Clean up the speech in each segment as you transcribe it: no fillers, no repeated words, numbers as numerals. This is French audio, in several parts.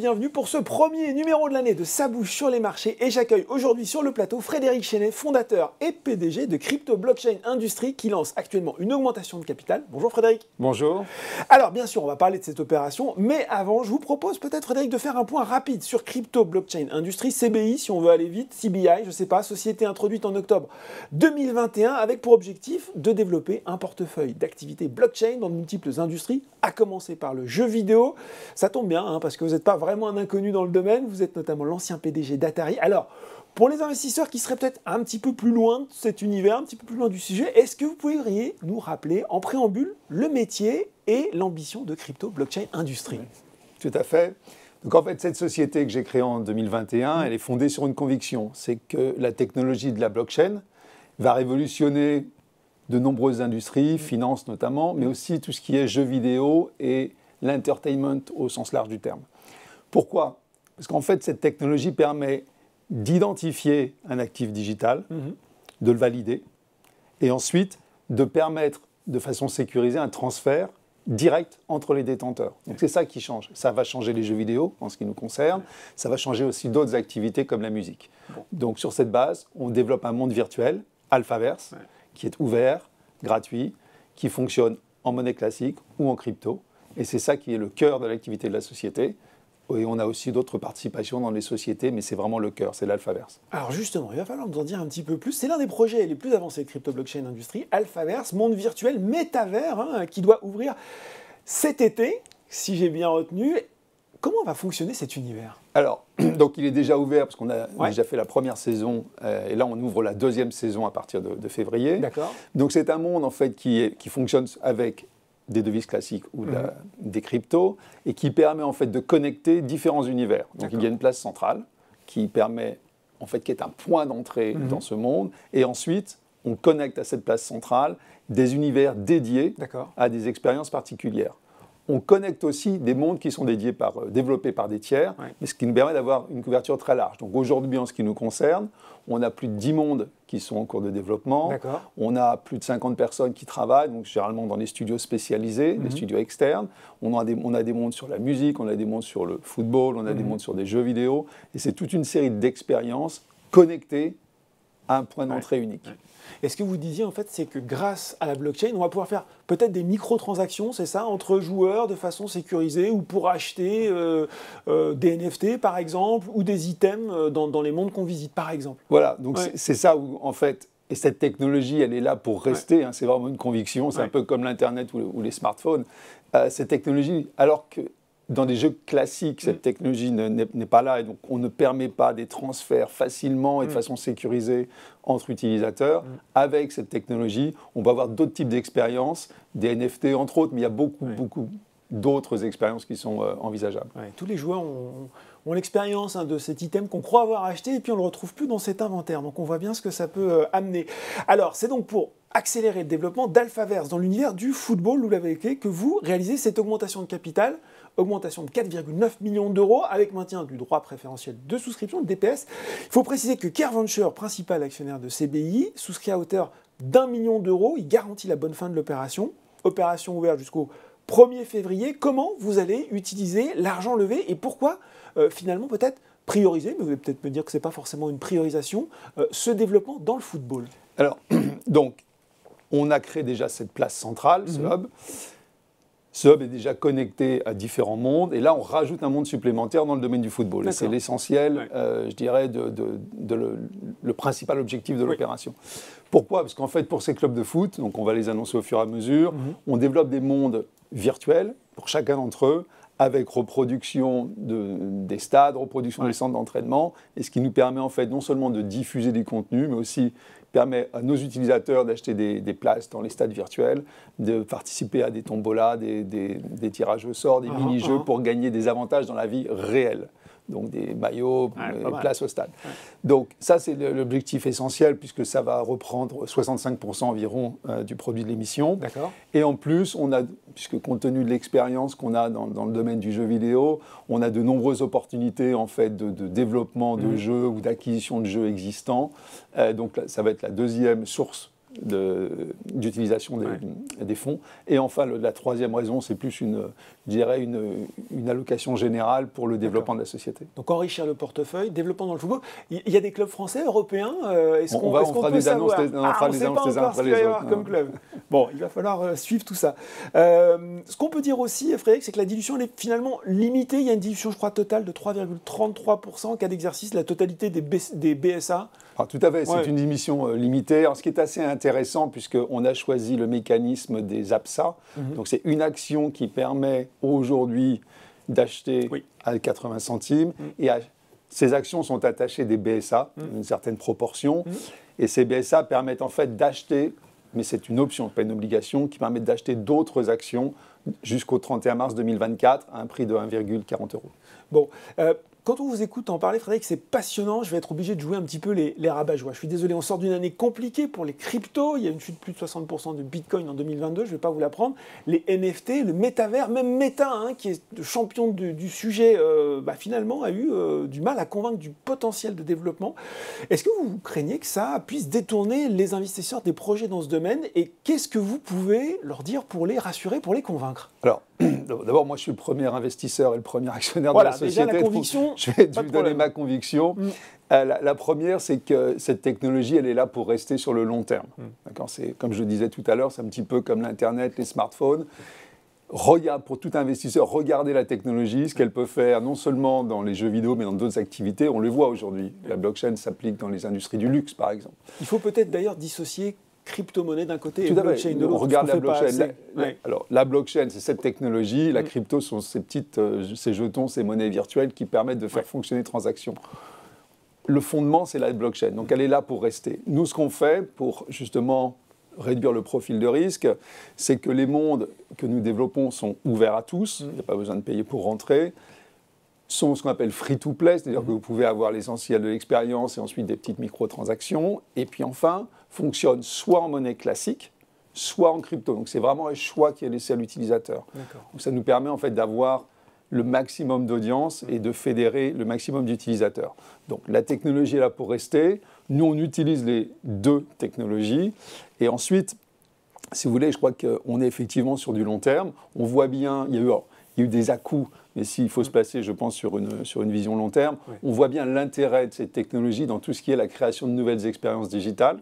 bienvenue pour ce premier numéro de l'année de Ça bouge sur les marchés et j'accueille aujourd'hui sur le plateau Frédéric Chenet, fondateur et PDG de Crypto Blockchain Industries qui lance actuellement une augmentation de capital. Bonjour Frédéric. Bonjour. Alors bien sûr on va parler de cette opération, mais avant je vous propose peut-être Frédéric de faire un point rapide sur Crypto Blockchain Industries, CBI si on veut aller vite, CBI, je sais pas, société introduite en octobre 2021 avec pour objectif de développer un portefeuille d'activités blockchain dans de multiples industries, à commencer par le jeu vidéo. Ça tombe bien, hein, parce que vous n'êtes pas vraiment un inconnu dans le domaine, vous êtes notamment l'ancien PDG d'Atari. Alors, pour les investisseurs qui seraient peut-être un petit peu plus loin de cet univers, un petit peu plus loin du sujet, est-ce que vous pourriez nous rappeler en préambule le métier et l'ambition de Crypto Blockchain Industries? Tout à fait. Donc en fait, cette société que j'ai créée en 2021, elle est fondée sur une conviction, c'est que la technologie de la blockchain va révolutionner de nombreuses industries, finances notamment, mais aussi tout ce qui est jeux vidéo et l'entertainment au sens large du terme. Pourquoi? Parce qu'en fait, cette technologie permet d'identifier un actif digital, de le valider, et ensuite de permettre de façon sécurisée un transfert direct entre les détenteurs. Donc c'est ça qui change. Ça va changer les jeux vidéo en ce qui nous concerne, ça va changer aussi d'autres activités comme la musique. Donc sur cette base, on développe un monde virtuel, Alphaverse, qui est ouvert, gratuit, qui fonctionne en monnaie classique ou en crypto. Et c'est ça qui est le cœur de l'activité de la société. Et on a aussi d'autres participations dans les sociétés, mais c'est vraiment le cœur, c'est l'Alphaverse. Alors justement, il va falloir nous en dire un petit peu plus. C'est l'un des projets les plus avancés de Crypto Blockchain Industries, Alphaverse, monde virtuel, métavers, qui doit ouvrir cet été, si j'ai bien retenu. Comment va fonctionner cet univers? Alors, donc il est déjà ouvert parce qu'on a déjà fait la première saison et là on ouvre la deuxième saison à partir de février. D'accord. Donc c'est un monde en fait qui fonctionne avec des devises classiques ou des cryptos et qui permet en fait de connecter différents univers. Donc il y a une place centrale qui permet en fait qui est un point d'entrée dans ce monde et ensuite on connecte à cette place centrale des univers dédiés à des expériences particulières. On connecte aussi des mondes qui sont développés par des tiers, mais ce qui nous permet d'avoir une couverture très large. Donc aujourd'hui, en ce qui nous concerne, on a plus de 10 mondes qui sont en cours de développement. On a plus de 50 personnes qui travaillent, donc généralement dans des studios spécialisés, des studios externes. On a des mondes sur la musique, on a des mondes sur le football, on a des mondes sur des jeux vidéo. Et c'est toute une série d'expériences connectées à un point d'entrée unique. Et ce que vous disiez, en fait, c'est que grâce à la blockchain, on va pouvoir faire peut-être des microtransactions, c'est ça, entre joueurs de façon sécurisée ou pour acheter des NFT, par exemple, ou des items dans les mondes qu'on visite, par exemple. Voilà, donc c'est ça où, en fait, et cette technologie, elle est là pour rester, c'est vraiment une conviction, c'est un peu comme l'Internet ou les smartphones. Cette technologie, alors que dans des jeux classiques, cette technologie n'est pas là et donc on ne permet pas des transferts facilement et de façon sécurisée entre utilisateurs. Avec cette technologie, on va avoir d'autres types d'expériences, des NFT entre autres, mais il y a beaucoup d'autres expériences qui sont envisageables. Tous les joueurs ont l'expérience de cet item qu'on croit avoir acheté et puis on ne le retrouve plus dans cet inventaire. Donc on voit bien ce que ça peut amener. Alors c'est donc pour accélérer le développement d'Alphaverse dans l'univers du football, vous l'avez évoqué, que vous réalisez cette augmentation de capital, augmentation de 4,9 millions d'euros avec maintien du droit préférentiel de souscription, de DPS. Il faut préciser que Care Venture, principal actionnaire de CBI, souscrit à hauteur d'1 million d'euros. Il garantit la bonne fin de l'opération. Opération ouverte jusqu'au 1er février. Comment vous allez utiliser l'argent levé et pourquoi finalement peut-être prioriser, mais vous allez peut-être me dire que ce n'est pas forcément une priorisation, ce développement dans le football? Alors, donc, on a créé déjà cette place centrale, ce hub. Ce hub est déjà connecté à différents mondes. Et là, on rajoute un monde supplémentaire dans le domaine du football. Et c'est l'essentiel, je dirais, le principal objectif de l'opération. Pourquoi? Parce qu'en fait, pour ces clubs de foot, donc on va les annoncer au fur et à mesure, on développe des mondes virtuels pour chacun d'entre eux, avec reproduction des stades, reproduction des centres d'entraînement, et ce qui nous permet en fait non seulement de diffuser du contenu, mais aussi permet à nos utilisateurs d'acheter des places dans les stades virtuels, de participer à des tombolas, des tirages au sort, des mini-jeux pour gagner des avantages dans la vie réelle. Donc des maillots, des places au stade. Donc ça, c'est l'objectif essentiel puisque ça va reprendre 65% environ du produit de l'émission. Et en plus, on a, puisque compte tenu de l'expérience qu'on a dans le domaine du jeu vidéo, on a de nombreuses opportunités en fait, de développement de jeux ou d'acquisition de jeux existants. Donc ça va être la deuxième source d'utilisation des fonds. Et enfin, la troisième raison, c'est plus je dirais une allocation générale pour le développement de la société. Donc enrichir le portefeuille, développement dans le football. Il y a des clubs français, européens. Est-ce qu'on fera des annonces les uns après les autres. Comme club. Bon, il va falloir suivre tout ça. Ce qu'on peut dire aussi, Frédéric, c'est que la dilution elle est finalement limitée. Il y a une dilution, je crois, totale de 3,33% en cas d'exercice, la totalité des BSA. Alors, tout à fait, c'est une émission limitée. Alors, ce qui est assez intéressant, puisqu'on a choisi le mécanisme des APSA, donc c'est une action qui permet aujourd'hui d'acheter à 80 centimes, et ces actions sont attachées des BSA, d'une certaine proportion, et ces BSA permettent en fait d'acheter, mais c'est une option, pas une obligation, qui permet d'acheter d'autres actions jusqu'au 31 mars 2024 à un prix de 1,40 €. Bon, quand on vous écoute en parler, Frédéric, c'est passionnant. Je vais être obligé de jouer un petit peu les rabat-joie. Je suis désolé, on sort d'une année compliquée pour les cryptos. Il y a une chute de plus de 60% de Bitcoin en 2022, je ne vais pas vous l'apprendre. Les NFT, le métavers, même Meta, qui est le champion du sujet, finalement a eu du mal à convaincre du potentiel de développement. Est-ce que vous craignez que ça puisse détourner les investisseurs des projets dans ce domaine? Et qu'est-ce que vous pouvez leur dire pour les rassurer, pour les convaincre? Alors, d'abord, moi, je suis le premier investisseur et le premier actionnaire de la société. Déjà, la conviction, je vais vous donner ma conviction. La première, c'est que cette technologie, elle est là pour rester sur le long terme. C'est, comme je le disais tout à l'heure, c'est un petit peu comme l'Internet, les smartphones. Pour tout investisseur, regardez la technologie, ce qu'elle peut faire, non seulement dans les jeux vidéo, mais dans d'autres activités. On le voit aujourd'hui. La blockchain s'applique dans les industries du luxe, par exemple. Il faut peut-être d'ailleurs dissocier crypto-monnaie d'un côté et blockchain de l'autre. On regarde la blockchain. Alors, la blockchain, c'est cette technologie. La crypto sont ces jetons, ces monnaies virtuelles qui permettent de faire fonctionner les transactions. Le fondement, c'est la blockchain. Donc, elle est là pour rester. Nous, ce qu'on fait pour justement réduire le profil de risque, c'est que les mondes que nous développons sont ouverts à tous. Il n'y a pas besoin de payer pour rentrer. Sont ce qu'on appelle free-to-play, c'est-à-dire que vous pouvez avoir l'essentiel de l'expérience et ensuite des petites microtransactions. Et puis enfin, fonctionne soit en monnaie classique, soit en crypto. Donc c'est vraiment un choix qui est laissé à l'utilisateur. Donc ça nous permet en fait d'avoir le maximum d'audience et de fédérer le maximum d'utilisateurs. Donc la technologie est là pour rester. Nous, on utilise les deux technologies. Et ensuite, si vous voulez, je crois qu'on est effectivement sur du long terme. On voit bien, il y a eu des à-coups, mais s'il faut se placer, je pense, sur une vision long terme, on voit bien l'intérêt de cette technologie dans tout ce qui est la création de nouvelles expériences digitales.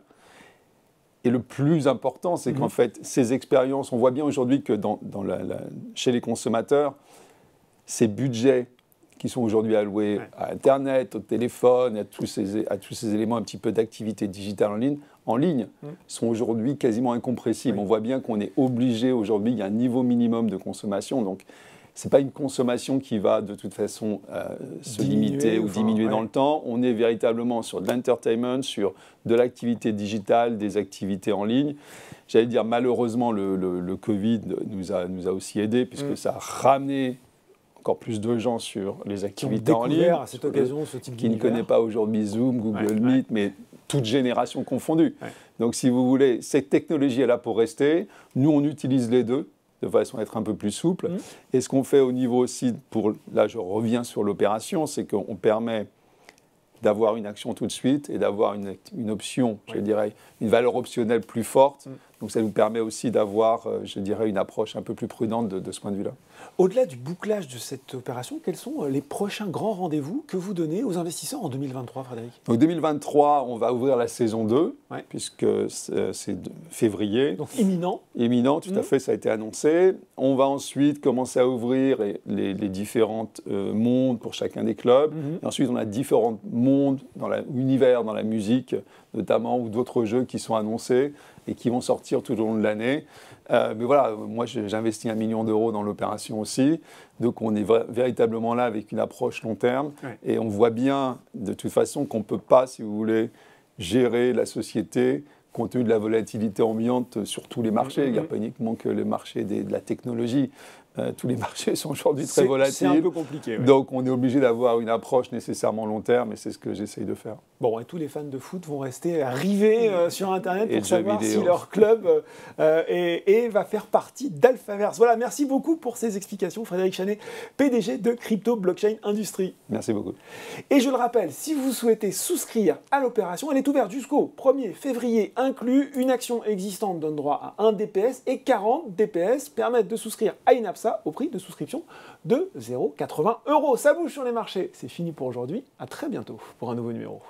Et le plus important, c'est qu'en fait, ces expériences, on voit bien aujourd'hui que chez les consommateurs, ces budgets qui sont aujourd'hui alloués à Internet, au téléphone, à tous ces éléments un petit peu d'activité digitale en ligne sont aujourd'hui quasiment incompressibles. On voit bien qu'on est obligé aujourd'hui, il y a un niveau minimum de consommation, donc ce n'est pas une consommation qui va de toute façon se limiter ou diminuer dans le temps. On est véritablement sur de l'entertainment, sur de l'activité digitale, des activités en ligne. J'allais dire, malheureusement, le Covid nous a aussi aidés, puisque ça a ramené encore plus de gens sur les activités en ligne. À cette occasion, ce type qui ne connaît pas aujourd'hui Zoom, Google Meet, mais toute génération confondue. Donc, si vous voulez, cette technologie est là pour rester. Nous, on utilise les deux de façon à être un peu plus souple. Et ce qu'on fait au niveau aussi, là je reviens sur l'opération, c'est qu'on permet d'avoir une action tout de suite et d'avoir une option, je dirais, une valeur optionnelle plus forte. Donc ça nous permet aussi d'avoir, je dirais, une approche un peu plus prudente de ce point de vue-là. Au-delà du bouclage de cette opération, quels sont les prochains grands rendez-vous que vous donnez aux investisseurs en 2023, Frédéric? En 2023, on va ouvrir la saison 2, puisque c'est février. Donc imminent. Imminent, tout à fait, ça a été annoncé. On va ensuite commencer à ouvrir les différents mondes pour chacun des clubs. Et ensuite, on a différents mondes, univers dans la musique, notamment, ou d'autres jeux qui sont annoncés et qui vont sortir tout au long de l'année. Mais voilà, moi j'investis 1 million d'euros dans l'opération aussi, donc on est véritablement là avec une approche long terme, et on voit bien de toute façon qu'on ne peut pas, si vous voulez, gérer la société compte tenu de la volatilité ambiante sur tous les marchés. Il n'y a pas uniquement que le marché de la technologie. Tous les marchés sont aujourd'hui très volatiles. C'est un peu compliqué. Donc on est obligé d'avoir une approche nécessairement long terme, et c'est ce que j'essaye de faire. Bon, et tous les fans de foot vont rester rivés sur Internet pour savoir si leur club va faire partie d'Alphaverse. Voilà, merci beaucoup pour ces explications, Frédéric Chanet, PDG de Crypto Blockchain Industries. Merci beaucoup. Et je le rappelle, si vous souhaitez souscrire à l'opération, elle est ouverte jusqu'au 1er février inclut une action existante donne droit à 1 DPS et 40 DPS permettent de souscrire à une APSA au prix de souscription de 0,80 €. Ça bouge sur les marchés. C'est fini pour aujourd'hui. À très bientôt pour un nouveau numéro.